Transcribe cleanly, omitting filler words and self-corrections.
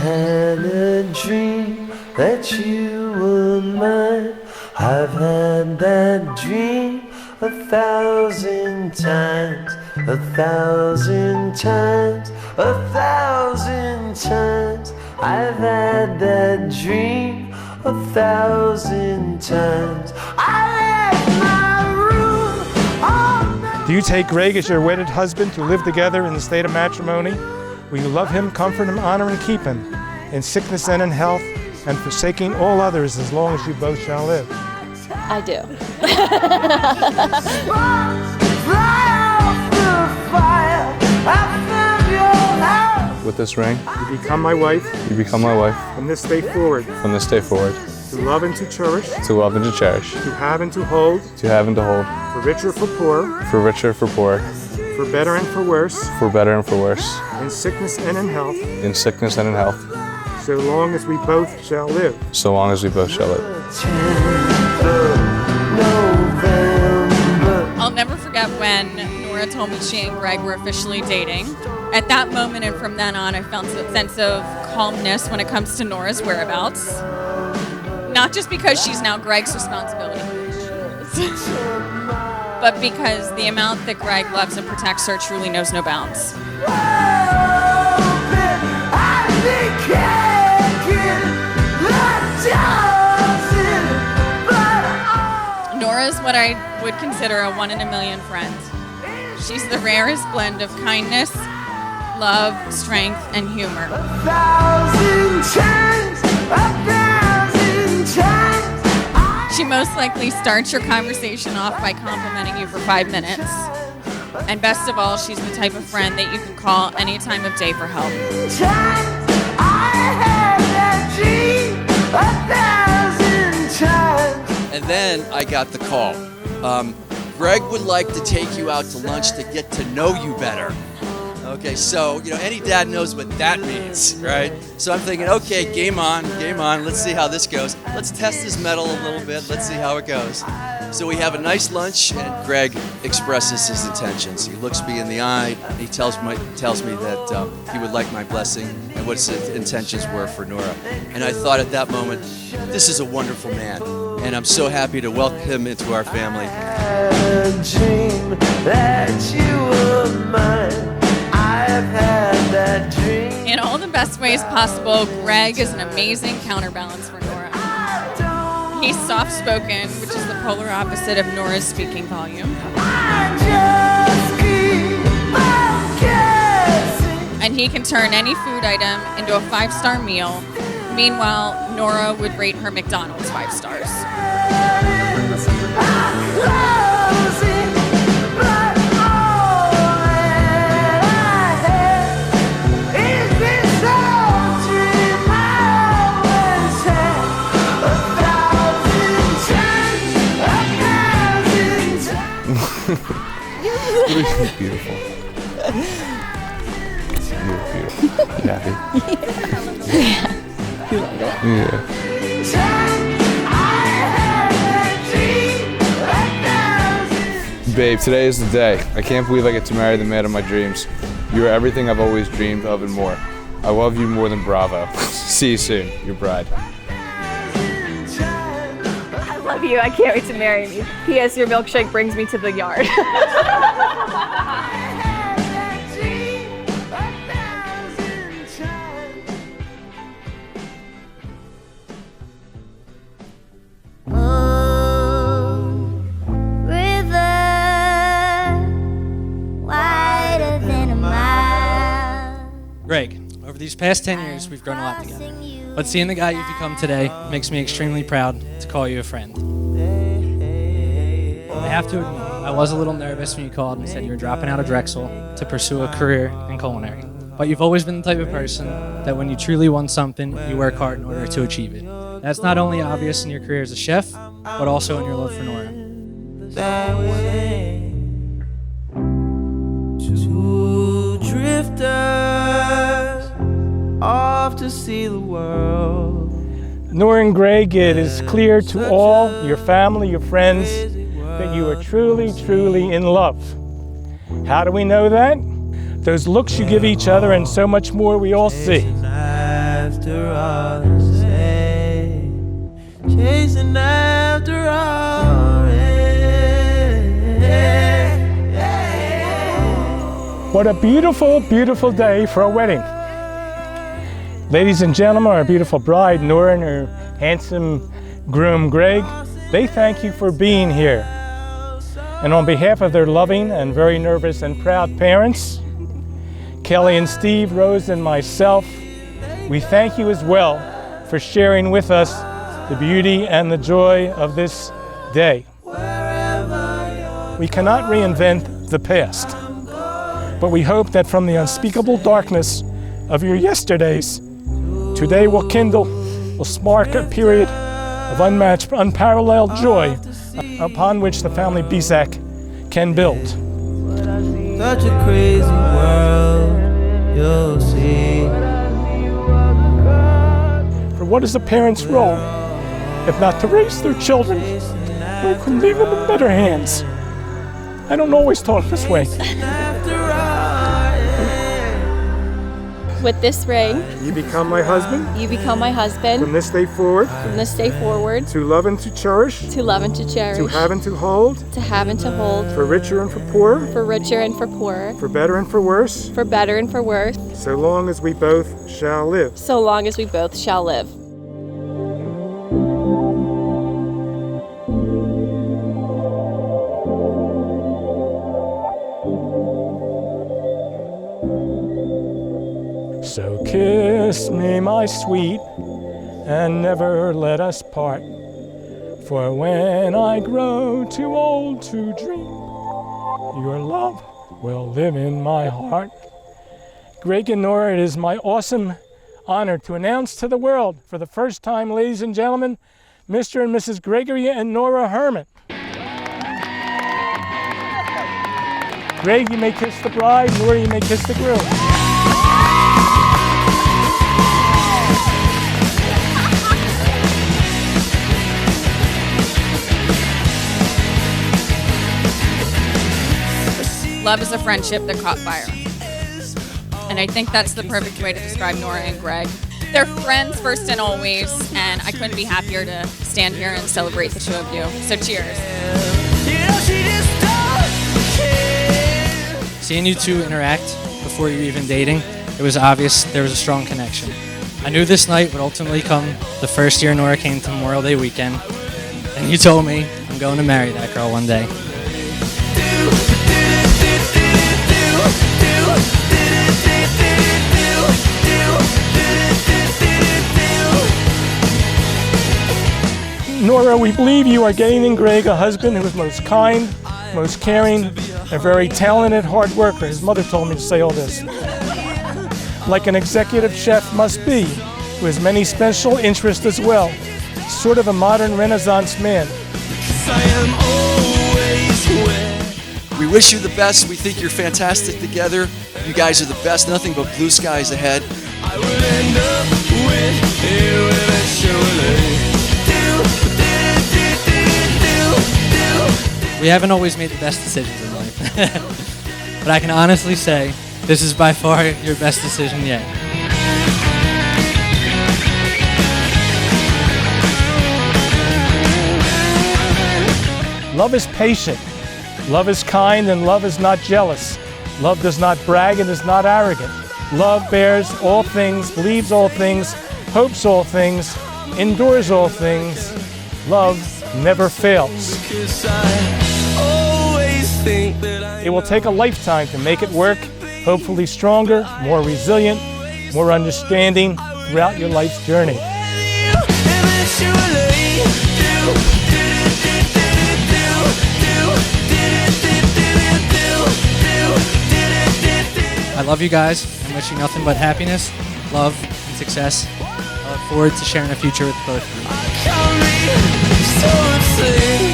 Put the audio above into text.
had a dream that you were mine. I've had that dream 1,000 times, 1,000 times, 1,000 times. I've had that dream 1,000 times. I left my room all night. Do you take Greg as your wedded husband to live together in the state of matrimony? Will you love him, comfort him, honor and keep him in sickness and in health, and forsaking all others as long as you both shall live? I do. With this ring, You become my wife you become my wife from this day forward, from this day forward, to love and to cherish, to love and to cherish, to have and to hold, to have and to hold, for richer, for poor, for richer, for poor, for better and for worse, for better and for worse, in sickness and in health, in sickness and in health, so long as we both shall live. so long as we both shall live. I'll never forget when Norah told me she and Greg were officially dating. At that moment and from then on, I felt a sense of calmness when it comes to Norah's whereabouts. Not just because she's now Greg's responsibility, but because the amount that Greg loves and protects her truly knows no bounds. Norah's what I would consider a 1 in a million friend. She's the rarest blend of kindness, love, strength, and humor. 1,000 times, 1,000 times. She most likely starts your conversation off by complimenting you for 5 minutes. And best of all, she's the type of friend that you can call any time of day for help. And then I got the call. Greg would like to take you out to lunch to get to know you better. Okay, so, any dad knows what that means, right? So I'm thinking, okay, game on, let's see how this goes. Let's test his mettle a little bit, let's see how it goes. So we have a nice lunch, and Greg expresses his intentions. He looks me in the eye, and he tells me that he would like my blessing and what his intentions were for Norah. And I thought at that moment, this is a wonderful man, and I'm so happy to welcome him into our family. A dream that you were mine. I've had that dream. In all the best ways possible, Greg is an amazing counterbalance for Norah. He's soft-spoken, which is the polar opposite of Norah's speaking volume. And he can turn any food item into a 5-star meal. Meanwhile, Norah would rate her McDonald's 5 stars. Beautiful. You're beautiful. You happy? Yeah. You love it? Yeah. Babe, today is the day. I can't believe I get to marry the man of my dreams. You are everything I've always dreamed of and more. I love you more than Bravo. See you soon, your bride. I love you. I can't wait to marry you. P.S. Your milkshake brings me to the yard. Greg, over these past 10 years, we've grown a lot together. But seeing the guy you've become today makes me extremely proud to call you a friend. I have to admit, I was a little nervous when you called and said you were dropping out of Drexel to pursue a career in culinary. But you've always been the type of person that when you truly want something, you work hard in order to achieve it. That's not only obvious in your career as a chef, but also in your love for Norah. That way. Two drifters off to see the world. Norah and Greg, it is clear to all, your family, your friends, that you are truly, truly in love. How do we know that? Those looks you give each other and so much more we all see. after all the same, chasing after all rain. What a beautiful, beautiful day for a wedding. Ladies and gentlemen, our beautiful bride, Norah, and her handsome groom, Greg, they thank you for being here. And on behalf of their loving and very nervous and proud parents, Kelly and Steve, Rose and myself, we thank you as well for sharing with us the beauty and the joy of this day. We cannot reinvent the past, but we hope that from the unspeakable darkness of your yesterdays, today will spark a period of unmatched, unparalleled joy upon which the family Bisak can build. Such a crazy world you'll see. For what is a parent's role if not to raise their children who can leave them in better hands? I don't always talk this way. With this ring, You become my husband you become my husband from this day forward, from this day forward, to love and to cherish, to love and to cherish, to have and to hold, to have and to hold, for richer and for poorer, for richer and for poorer, for better and for worse, for better and for worse, so long as we both shall live. so long as we both shall live. So kiss me, my sweet, and never let us part. For when I grow too old to dream, your love will live in my heart. Greg and Norah, it is my awesome honor to announce to the world for the first time, ladies and gentlemen, Mr. and Mrs. Gregory and Norah Herman. Greg, you may kiss the bride. Norah, you may kiss the groom. Love is a friendship that caught fire. And I think that's the perfect way to describe Norah and Greg. They're friends first and always, and I couldn't be happier to stand here and celebrate the two of you. So cheers. Seeing you two interact before you were even dating, it was obvious there was a strong connection. I knew this night would ultimately come the first year Norah came to Memorial Day weekend, and you told me, I'm going to marry that girl one day. Norah, we believe you are gaining Greg a husband who is most kind, most caring, a very talented hard worker. His mother told me to say all this. Like an executive chef must be, who has many special interests as well. Sort of a modern Renaissance man. We wish you the best. We think you're fantastic together. You guys are the best. Nothing but blue skies ahead. I will end up with you eventually. We haven't always made the best decisions in life, but I can honestly say this is by far your best decision yet. Love is patient. Love is kind, and love is not jealous. Love does not brag and is not arrogant. Love bears all things, believes all things, hopes all things, endures all things. Love never fails. It will take a lifetime to make it work, hopefully stronger, more resilient, more understanding throughout your life's journey. I love you guys. I wish you nothing but happiness, love, and success. I look forward to sharing a future with both of you.